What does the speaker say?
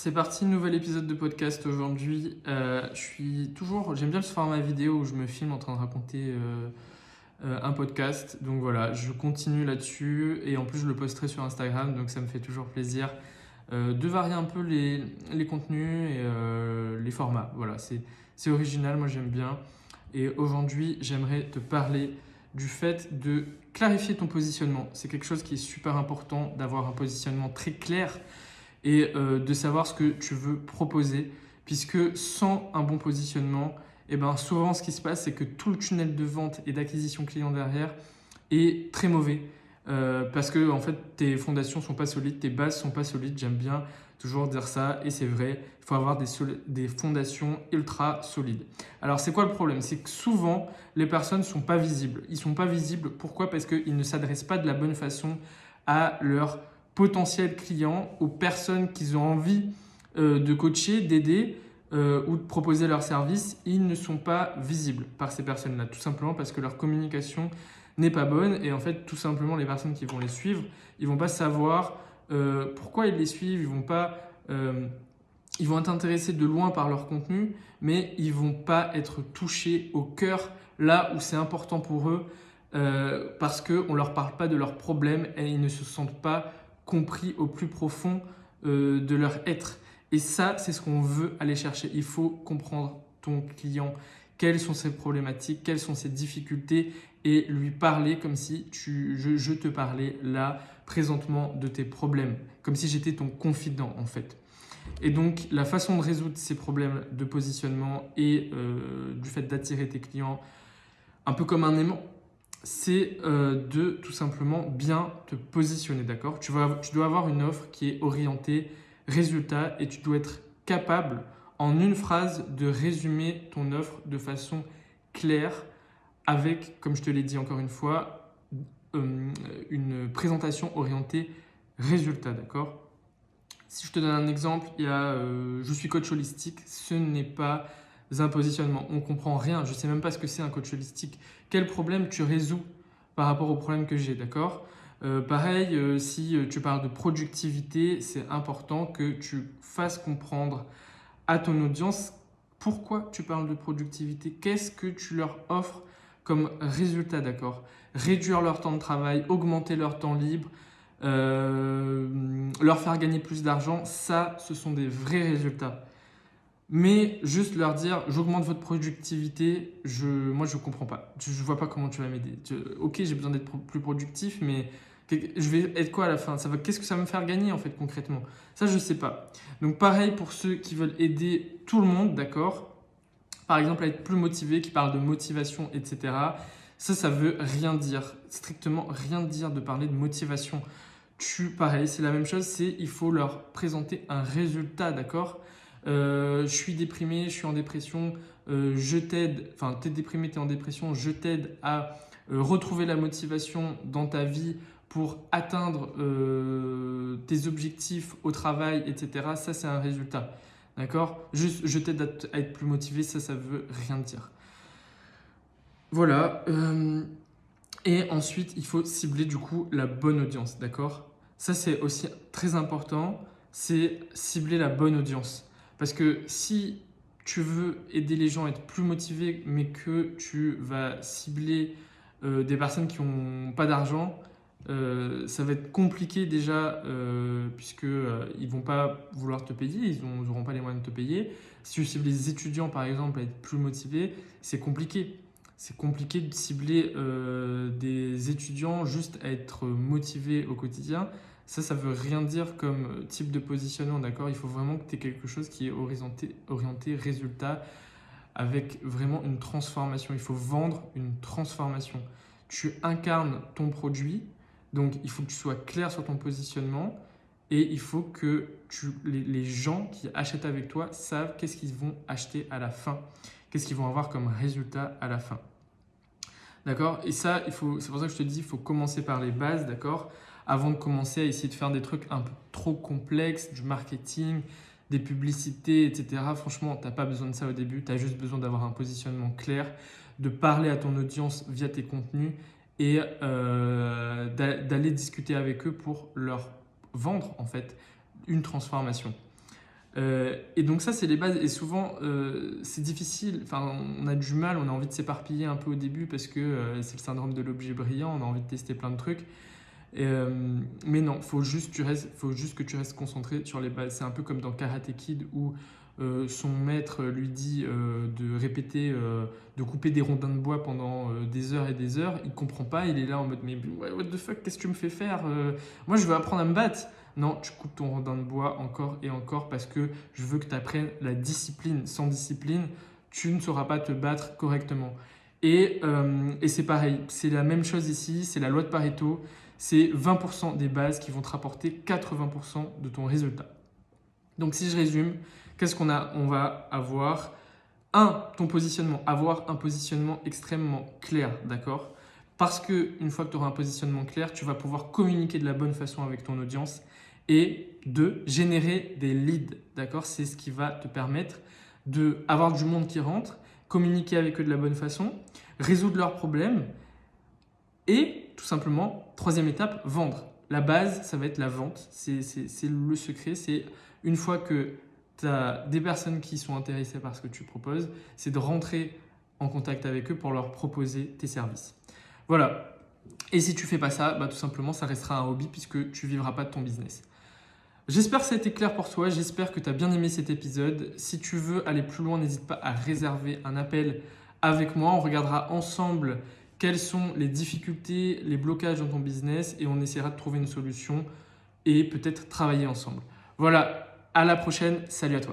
C'est parti, nouvel épisode de podcast aujourd'hui. J'aime bien ce format vidéo où je me filme en train de raconter un podcast. Donc voilà, je continue là-dessus et en plus je le posterai sur Instagram, donc ça me fait toujours plaisir de varier un peu les contenus et les formats. Voilà, c'est original, moi j'aime bien. Et aujourd'hui, j'aimerais te parler du fait de clarifier ton positionnement. C'est quelque chose qui est super important d'avoir un positionnement très clair et de savoir ce que tu veux proposer, puisque sans un bon positionnement, eh ben, souvent ce qui se passe, c'est que tout le tunnel de vente et d'acquisition client derrière est très mauvais, parce que en fait, tes fondations sont pas solides, tes bases sont pas solides, j'aime bien toujours dire ça, et c'est vrai, il faut avoir des fondations ultra solides. Alors c'est quoi le problème? C'est que souvent, les personnes ne sont pas visibles. Ils ne sont pas visibles, pourquoi? Parce qu'ils ne s'adressent pas de la bonne façon à leurs potentiels clients, aux personnes qu'ils ont envie de coacher, d'aider ou de proposer leurs services. Ils ne sont pas visibles par ces personnes-là, tout simplement parce que leur communication n'est pas bonne et en fait tout simplement les personnes qui vont les suivre, ils vont pas savoir pourquoi ils les suivent, ils vont être intéressés de loin par leur contenu, mais ils vont pas être touchés au cœur là où c'est important pour eux, parce qu'on ne leur parle pas de leurs problèmes et ils ne se sentent pas compris au plus profond de leur être. Et ça, c'est ce qu'on veut aller chercher. Il faut comprendre ton client, quelles sont ses problématiques, quelles sont ses difficultés et lui parler comme si je te parlais là, présentement, de tes problèmes, comme si j'étais ton confident en fait. Et donc, la façon de résoudre ces problèmes de positionnement et du fait d'attirer tes clients, un peu comme un aimant, c'est de tout simplement bien te positionner, d'accord? Tu dois avoir une offre qui est orientée résultat et tu dois être capable, en une phrase, de résumer ton offre de façon claire avec, comme je te l'ai dit encore une fois, une présentation orientée résultat, d'accord? Si je te donne un exemple, il y a je suis coach holistique, ce n'est pas un positionnement. On ne comprend rien, je ne sais même pas ce que c'est un coach holistique. Quel problème tu résous par rapport au problème que j'ai, d'accord? Pareil, si tu parles de productivité, c'est important que tu fasses comprendre à ton audience pourquoi tu parles de productivité, qu'est-ce que tu leur offres comme résultat, d'accord? Réduire leur temps de travail, augmenter leur temps libre, leur faire gagner plus d'argent, ça, ce sont des vrais résultats. Mais juste leur dire, j'augmente votre productivité, moi je ne comprends pas. Je ne vois pas comment tu vas m'aider. Ok, j'ai besoin d'être plus productif, mais je vais être quoi à la fin? Qu'est-ce que ça va me faire gagner en fait concrètement? Ça, je ne sais pas. Donc pareil pour ceux qui veulent aider tout le monde, d'accord? Par exemple, à être plus motivé, qui parlent de motivation, etc. Ça veut rien dire, strictement rien dire de parler de motivation. Pareil, c'est la même chose, il faut leur présenter un résultat, d'accord? Je suis déprimé, je suis en dépression, je t'aide, enfin t'es déprimé, t'es en dépression, je t'aide à retrouver la motivation dans ta vie pour atteindre tes objectifs au travail, etc. Ça, c'est un résultat, d'accord? Juste, je t'aide à être plus motivé, ça veut rien dire. Voilà. Et ensuite, il faut cibler du coup la bonne audience, d'accord? Ça, c'est aussi très important, c'est cibler la bonne audience. Parce que si tu veux aider les gens à être plus motivés, mais que tu vas cibler des personnes qui n'ont pas d'argent, ça va être compliqué déjà, puisque ils ne vont pas vouloir te payer, ils n'auront pas les moyens de te payer. Si tu cibles les étudiants, par exemple, à être plus motivés, c'est compliqué. C'est compliqué de cibler des étudiants juste à être motivés au quotidien. Ça veut rien dire comme type de positionnement, d'accord? Il faut vraiment que tu aies quelque chose qui est orienté résultat avec vraiment une transformation. Il faut vendre une transformation. Tu incarnes ton produit, donc il faut que tu sois clair sur ton positionnement et il faut que les gens qui achètent avec toi savent qu'est-ce qu'ils vont acheter à la fin, qu'est-ce qu'ils vont avoir comme résultat à la fin. D'accord? Et ça, c'est pour ça que je te dis, il faut commencer par les bases, d'accord? Avant de commencer à essayer de faire des trucs un peu trop complexes, du marketing, des publicités, etc. Franchement, tu n'as pas besoin de ça au début. Tu as juste besoin d'avoir un positionnement clair, de parler à ton audience via tes contenus et d'aller discuter avec eux pour leur vendre en fait une transformation. Et donc ça, c'est les bases. Et souvent, c'est difficile. Enfin, on a du mal, on a envie de s'éparpiller un peu au début parce que c'est le syndrome de l'objet brillant, on a envie de tester plein de trucs. Mais non, faut juste que tu restes concentré sur les bases. C'est un peu comme dans Karate Kid où son maître lui dit de répéter, de couper des rondins de bois pendant des heures et des heures. Il comprend pas, il est là en mode mais what the fuck, qu'est-ce que tu me fais faire Moi je veux apprendre à me battre. Non, tu coupes ton rondin de bois encore et encore parce que je veux que tu apprennes la discipline. Sans discipline, tu ne sauras pas te battre correctement. Et c'est pareil, c'est la même chose ici, c'est la loi de Pareto. C'est 20% des bases qui vont te rapporter 80% de ton résultat. Donc si je résume, qu'est-ce qu'on a? On va avoir ton positionnement, avoir un positionnement extrêmement clair, d'accord? Parce que une fois que tu auras un positionnement clair, tu vas pouvoir communiquer de la bonne façon avec ton audience. Et 2, générer des leads, d'accord? C'est ce qui va te permettre d'avoir du monde qui rentre, communiquer avec eux de la bonne façon, résoudre leurs problèmes et tout simplement, troisième étape, vendre. La base, ça va être la vente. C'est le secret. C'est une fois que tu as des personnes qui sont intéressées par ce que tu proposes, c'est de rentrer en contact avec eux pour leur proposer tes services. Voilà. Et si tu fais pas ça, tout simplement, ça restera un hobby puisque tu vivras pas de ton business. J'espère que ça a été clair pour toi. J'espère que tu as bien aimé cet épisode. Si tu veux aller plus loin, n'hésite pas à réserver un appel avec moi. On regardera ensemble quelles sont les difficultés, les blocages dans ton business et on essaiera de trouver une solution et peut-être travailler ensemble. Voilà, à la prochaine. Salut à toi.